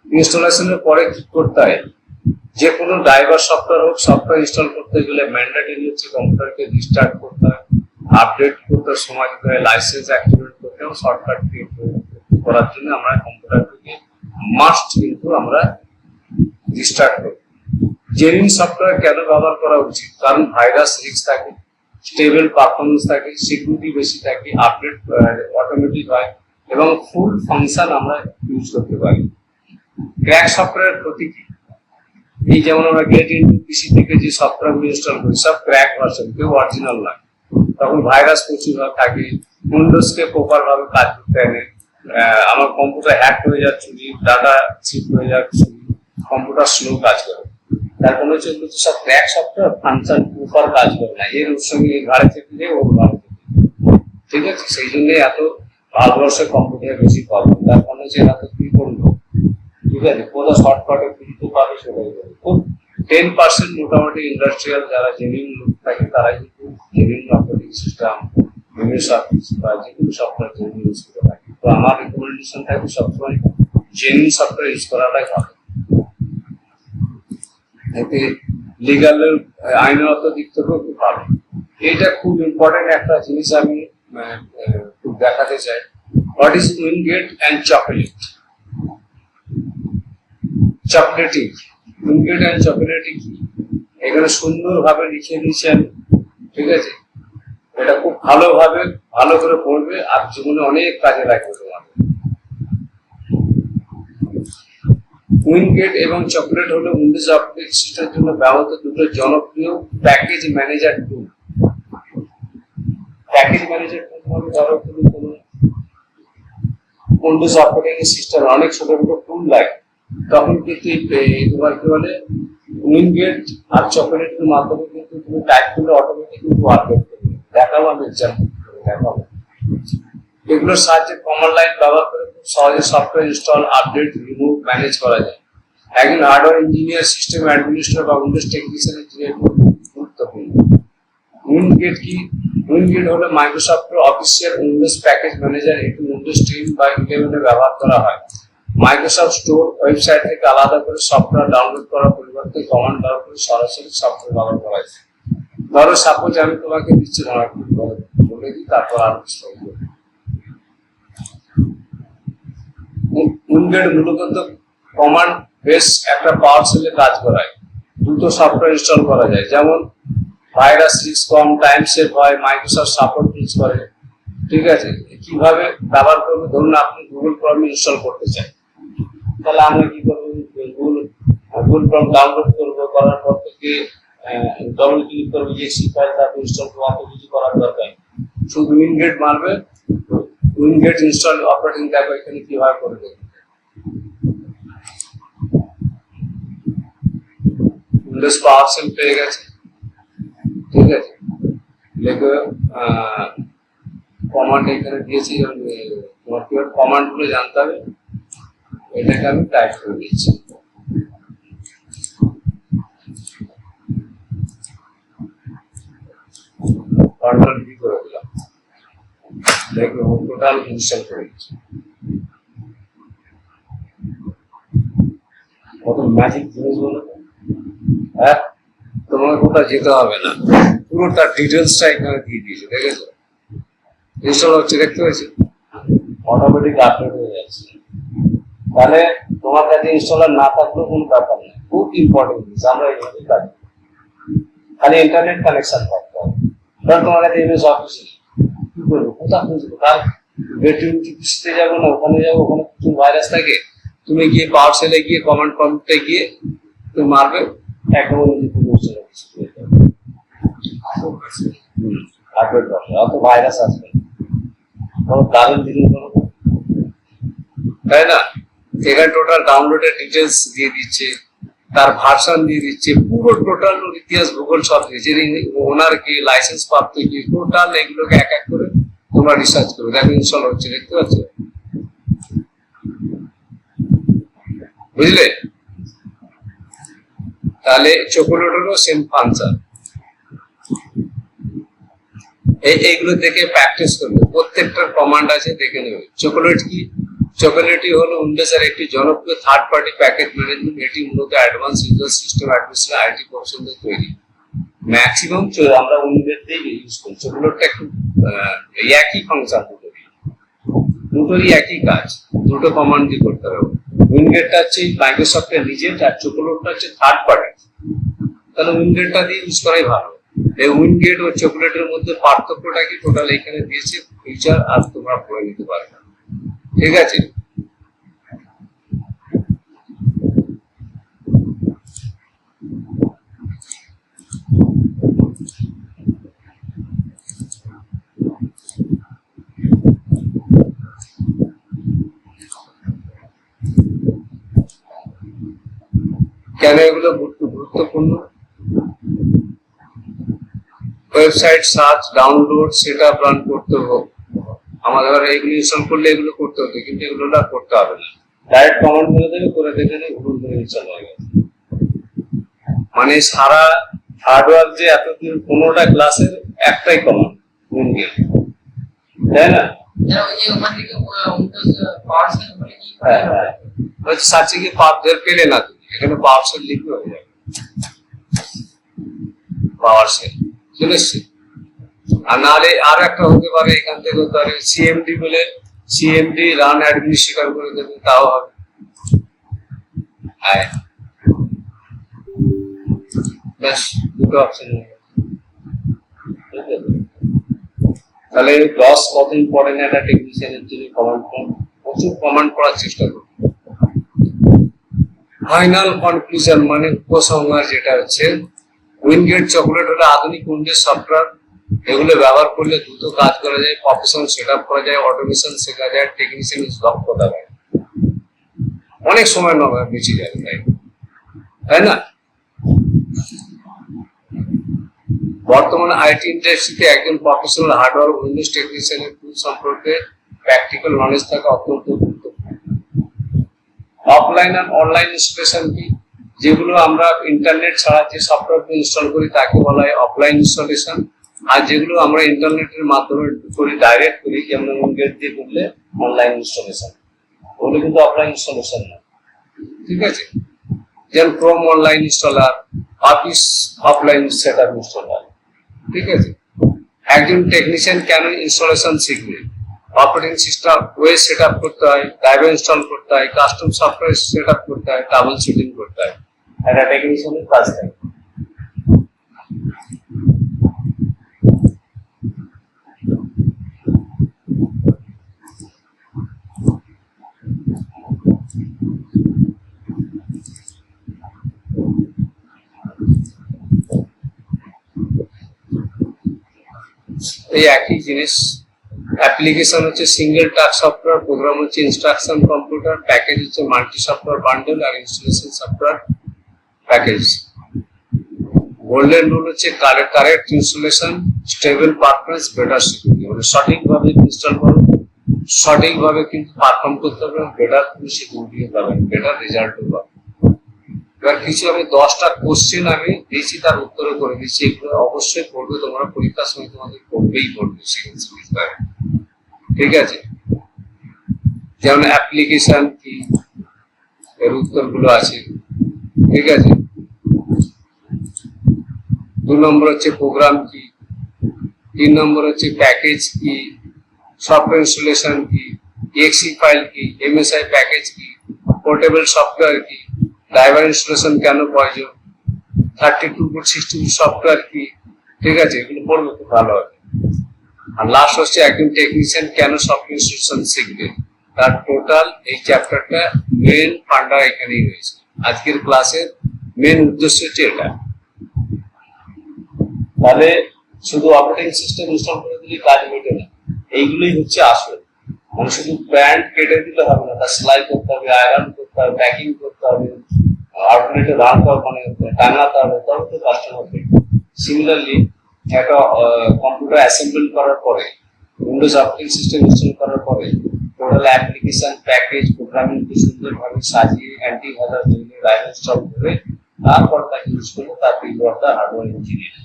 A: ইনস্টলেশনের পরে কি করতে হয়? যে কোনো ড্রাইভার সফটওয়্যার হোক, সফটওয়্যার ইনস্টল করতে গেলে ম্যান্ডেটরি হচ্ছে কম্পিউটারকে রিস্টার্ট করতে হয়, আপডেট করতে সময় দিতে হয়, লাইসেন্স অ্যাক্টিভেট করতে হবে, শর্টকাট করার জন্য আমরা কম্পিউটারটাকে মাস্ট কিন্তু আমরা রিস্টার্ট করি। জেনুইন সফটওয়্যার কেন ব্যবহার করা উচিত? কারণ ভাইরাস রিস্ক থাকে, স্টেবল পারফরমেন্স থাকে, সিকিউরিটি বেশি থাকে, আপডেট অটোমেটিক হয় এবং ফুল ফাংশন আমরা ইউজ করতে পারি। ক্র্যাক সফটওয়্যারের ক্ষতি কি? এই যেমন আমরা গেট ইনটু পিসি থেকে যে সফটওয়্যার ইনস্টল করি সব ক্র্যাক ভার্সন, কেউ অরিজিনাল নয়। তখন ভাইরাস প্রচুর থাকে, উইন্ডোজকে প্রপার ভাবে কাজ করতে হয় না। আমার কম্পিউটার হ্যাক হয়ে যাচ্ছে, ডাটা চিপ হয়ে যাচ্ছে, কম্পিউটার স্লো কাজ করে। তার কোনো হচ্ছে সব ক্র্যাক সফটওয়্যার ফাংশন প্রপার কাজ করে না, এর ওর সঙ্গে ঘাড়ে চেপে দিয়ে ওর ঘাড়ে চেপে, ঠিক আছে? সেই জন্য এত ভারতবর্ষের কম্পিউটার বেশি প্রবলেম। তার কারণ হচ্ছে এরা তো কি করলো, ঠিক আছে, কোথাও শর্টকাটে ফ্রিতে পাবে সেটাই করে। খুব 10% মোটামুটি ইন্ডাস্ট্রিয়াল যারা জেনুইন লোক থাকে তারাই কিন্তু genuine operating system, Windows office বা যে কোনো সফটওয়্যার জেনুইন ইউজ করে থাকে। তো আমার রিকমেন্ডেশন থাকবে সবসময় জেনুইন সফটওয়্যার ইউজ করাটাই ভালো। এতে লিগাল আইনত দিক থেকেও খুব ভালো। এইটা খুব ইম্পর্টেন্ট একটা জিনিস আমি খুব দেখাতে চাই। What is winget and Chocolatey? Chocolatey, winget and Chocolatey কি এখানে সুন্দরভাবে লিখে দিয়েছেন, ঠিক আছে? এটা খুব ভালোভাবে ভালো করে পড়বে আর জীবনে অনেক কাজে লাগবে তোমাদের। উইনগেট এবং চকলেট হলো উইন্ডোজ অপারেটিং সিস্টেমের জন্য ব্যবহৃত দুটো জনপ্রিয় প্যাকেজ ম্যানেজার টুল। প্যাকেজ ম্যানেজার টুল মানে ধরো তুমি কোনো উইন্ডোজ অপারেটিং সিস্টেম অনেক ছোট ছোট টুল লাগে, তখন কিন্তু তোমার কি বলে উইনগেট আর চকোলেটের মাধ্যমে কিন্তু তুমি টাইপ করলে অটোমেটিক কিন্তু ওয়ার্ক করতে পারবে। দেখাবো আমি এক্সাম্পল দেখাবো। এগুলোর সাহায্যে কমান্ড লাইন ব্যবহার করে খুব সহজে software install, update, remove, manage করা যায়। একজন হার্ডওয়্যার ইঞ্জিনিয়ার, সিস্টেম অ্যাডমিনিস্ট্রেটর বা উইন্ডোজ টেকনিশিয়ানের জন্য গুরুত্বপূর্ণ। উইনগেট কি? উইনগেট হলো মাইক্রোসফটের অফিসিয়াল উইন্ডোজ প্যাকেজ ম্যানেজার। এটি উইন্ডোজ 10 বা 11 ব্যবহার করা হয়। মাইক্রোসফট স্টোর ওয়েবসাইট থেকে আলাদা করে সফটওয়্যার ডাউনলোড করার পরিবর্তে কমান্ড ব্যবহার করে সরাসরি সফটওয়্যার ব্যবহার করা যায়। ধরো সাপোজ আমি তোমাকে দিচ্ছি, বলে দিই, তারপর আরো উইনগেট মূলত কমান্ড বেস একটা পাওয়ার সেলে কাজ করায়, দ্রুত সফটওয়্যার ইনস্টল করা যায়। যেমন ভাইরাস রিস্ক কম, টাইম সেভ হয়, মাইক্রোসফট সাপোর্ট ইউজ করে, ঠিক আছে? কিভাবে ব্যবহার করবে? ধরুন আপনি গুগল ক্রোম ইনস্টল করতে চান, তাহলে আমরা কি করবো? গুগল ক্রোম ডাউনলোড করবো, করার পর থেকে ডবল ক্লিক করবো, এক্সি ফাইল তারপর ইনস্টল করবো, অত কিছু করার দরকার। শুধু উইনগেট মারবে, উইনগেট ইনস্টল অপারেটিং দেখো এখানে কিভাবে করে দেবে। উইন্ডোজ পাওয়ার সেল পেয়ে গেছে, ঠিক আছে? লেখো কমান্ড এখানে দিয়েছি, তোমার কিভাবে কমান্ড গুলো জানতে হবে, এটাকে আমি টাইপ করে দিচ্ছি। কন্ট্রোল ভি করে দিলাম, দেখো টোটাল ইনস্টল করে দিচ্ছি। কত ম্যাজিক জিনিস বলো, হ্যাঁ? তোমাকে কোথাও যেতে হবে না, পুরো তার ডিটেলসটা এখানে দিয়ে দিয়েছে, দেখেছো? ইনস্টল হচ্ছে, দেখতে পেয়েছো? অটোমেটিক আপডেট হয়ে যাচ্ছে। তাহলে তোমার কাছে ইনস্টলার না থাকলেও কোনো ব্যাপার নেই, খুব ইম্পর্টেন্ট জিনিস। আমরা এইভাবেই কাজ করি, খালি ইন্টারনেট কানেকশন থাকতে হবে। ধর তোমার কাছে এমএস অফিস, কি করবো? কোথা খুঁজবো? তার বেডরুমে যাবো না, ওখানে যাবো, ওখানে কিছু ভাইরাস থাকে, তুমি গিয়ে পাওয়ার সেলে গিয়ে কমান্ড প্রম্পটে গিয়ে তুমি মারবে, একদম অত ভাইরাস আসবে, দারুণ জিনিস, তাই না? এখানে টোটাল ডাউনলোডের ডিটেলস দিয়ে দিচ্ছে, তার ভার্সন দিয়ে দিচ্ছে, পুরো টোটাল ইতিহাস ভূগোল সব দিয়েছে, ওনার কি লাইসেন্স প্রাপ্ত কি, টোটাল এগুলোকে এক এক করে তোমরা রিসার্চ করবে। দেখো ইনস্টল হচ্ছে, দেখতে পাচ্ছ? বুঝলে? তাহলে চকোলেটেরও সেম ফাংশন। এইগুলো দেখে প্র্যাকটিস করবে, প্রত্যেকটার কমান্ড আছে, দেখে নেবে। চকোলেট কি? চকোলেটই হলো উইন্ডোজের একটি জনপ্রিয় থার্ড পার্টি প্যাকেজ ম্যানেজমেন্ট। এটি মূলত advance user system administration IT প্রফেশনালদের তৈরি। ম্যাক্সিমাম আমরা উইন্ডোজ দিয়ে ইউজ করি। চকোলেটটা একটু একই ফাংশন দুটোরই একই কাজ, দুটো কমান্ড দিয়ে করতে হবে। উইন্ডোজটা হচ্ছে মাইক্রোসফটের নিজের, আর চকোলেটটা হচ্ছে থার্ড পার্টি। তাহলে উইন্ডোজটা দিয়ে ইউজ করাই ভালো। এই উইন্ডগেট ও চকোলেটের মধ্যে পার্থক্যটা কি টোটাল এখানে দিয়েছে, ফিচার আর তোমরা পড়ে নিতে পারবে। ঠিক আছে, কেন এগুলো গুরুত্বপূর্ণ? Website search, download, setup, run করতে হোক, আমাদের এগুলো ইনস্টল করলে এগুলো করতে হতো, কিন্তু এগুলো না করতে হবে না। ডাইরেক্ট কমান্ড করে দেবে, করে দেখে ভুল করে ইনস্টল হয়ে গেছে। মানে সারা হার্ডওয়্যার যে এতদিন 15টা ক্লাসের একটাই কমান্ড উইন্ডোজ, তাই না? সার্চে গিয়ে পাওয়ার পেলে না, তুমি এখানে পাওয়ার সেল লিখে হয়ে যাবে। পাওয়ার সেল চলে এসছে। আর নাহলে আর একটা হতে পারে, এখান থেকে হতে পারে সিএমডি বলে সিএমডি রান অ্যাডমিনিস্ট্রেটর করে দেবে, তাও হবে। ব্যাস দুটো অপশন। তাহলে লস কত ইম্পর্টেন্ট একটা টেকনিশিয়ানের জন্য কমান্ড প্রচুর কমান্ড করার চেষ্টা করবে। ফাইনাল কনক্লুশন মানে উপসংহার যেটা হচ্ছে, উইন্ডগেট চকোলেট হলো আধুনিক উইন্ডোজ সফটওয়্যার। এগুলো ব্যবহার করলে দ্রুত কাজ করা যায়, প্রফেশনাল সেটআপ করা যায়, অটোমেশন শেখা যায়, টেকনিশিয়ান দক্ষতা বাড়ে, অনেক সময় বেঁচে যায়, তাই না? বর্তমানে আইটি ইন্ডাস্ট্রিতে একজন প্রফেশনাল হার্ডওয়্যার উইন্ডোজ টেকনিশিয়ানের টুল সম্পর্কে প্র্যাকটিক্যাল নলেজ থাকা অত্যন্ত গুরুত্বপূর্ণ। অফলাইন আর অনলাইন ইনস্টলেশন কি? যেগুলো আমরা ইন্টারনেট ছাড়া যে সফটওয়্যার ইনস্টল করি তাকে বলা হয় অফলাইন ইনস্টলেশন। আর যেগুলো আমরা ইন্টারনেটের মাধ্যমে করি, ডাইরেক্ট করি, যেমন উইন্ডোজ দিয়ে করলে অনলাইন ইনস্টলেশন, ওগুলো কিন্তু অফলাইন ইনস্টলেশন না। ঠিক আছে, যেমন Chrome online installer, office offline setup installer. ঠিক আছে, একজন টেকনিশিয়ান কেন ইনস্টলেশন শিখবে? অপারেটিং সিস্টেম ওয়েস সেটআপ করতে হয়, ড্রাইভার ইনস্টল করতে হয়, কাস্টম সফটওয়্যার সেটআপ করতে হয়, ট্রাবল শুটিং করতে হয়। এটা টেকনিশিয়ানের কাজ থাকে। এই একই জিনিস। অ্যাপ্লিকেশন হচ্ছে সিঙ্গেল টাচ সফটওয়্যার, প্রোগ্রাম হচ্ছে ইনস্ট্রাকশন কম্পিউটার, প্যাকেজ হচ্ছে মাল্টি সফটওয়্যার বান্ডেল, আর installation software package. Golden rule হচ্ছে correct installation, stable performance, better security. মানে সঠিকভাবে ইনস্টল করো, সঠিকভাবে কিন্তু পারফর্ম করতে হবে, বেটার সিকিউরিটি পাবেন, বেটার রেজাল্টও পাবেন। এবার কিছু আমি 10টা কোশ্চেন আমি দিয়েছি, তার উত্তর করে দিচ্ছি, এগুলো অবশ্যই পড়বে তোমরা, পরীক্ষার সময় তোমাদের পড়বেই পড়বে সেকেন্ড সেমিস্টারে। ঠিক আছে, যেমন অ্যাপ্লিকেশন কি, এর উত্তরগুলো আছে। ঠিক আছে, 2 নম্বর হচ্ছে প্রোগ্রাম কি, 3 নম্বর হচ্ছে প্যাকেজ কি, সফটওয়্যার ইনস্টলেশন কি, exe ফাইল কি, msi প্যাকেজ কি, পোর্টেবল সফটওয়্যার কি, ড্রাইভার ইনস্টলেশন কেন প্রয়োজন, 32/64 সফটওয়্যার কি। ঠিক আছে, এগুলো পড়বে খুব ভালো হবে। আর লাস্ট হচ্ছে একজন টেকনিশিয়ান কেন সফটওয়্যার ইনস্টলেশন শিখবে, তার টোটাল এই চ্যাপ্টারটা মেন ফান্ডা এখানেই রয়েছে। আজকের ক্লাসের মেন উদ্দেশ্য হচ্ছে এটা। তাহলে শুধু অপারেটিং সিস্টেম ইনস্টল করে দিলে কাজ মেটে না, এইগুলোই হচ্ছে আসল। মানে শুধু প্যান্ট কেটে দিলে হবে না, তার সেলাই করতে হবে, আয়রন করতে হবে, প্যাকিং করতে হবে, আউটলেটে রান করা, মানে টাঙাতে হবে, তবে তো কাস্টমার দেখবে। সিমিলারলি একটা কম্পিউটার অ্যাসেম্বল করার পরে, উইন্ডোজ অপারেটিং সিস্টেম ইনস্টল করার পরে টোটাল অ্যাপ্লিকেশন প্যাকেজ প্রোগ্রামিং খুব সুন্দরভাবে সাজিয়ে অ্যান্টি হ্যাজার্ড ড্রাইভার ইনস্টল করে তারপর তাকে ইউজ করলে তার পিরিয়ডটা হার্ডওয়্যার ইঞ্জিনিয়ার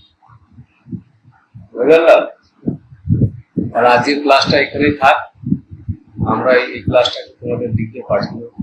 A: বুঝে গেল। আর আজকের ক্লাসটা এখানেই থাক। আমরা এই ক্লাসটাকে তোমাদের দিকে পাঠিয়ে দেবো।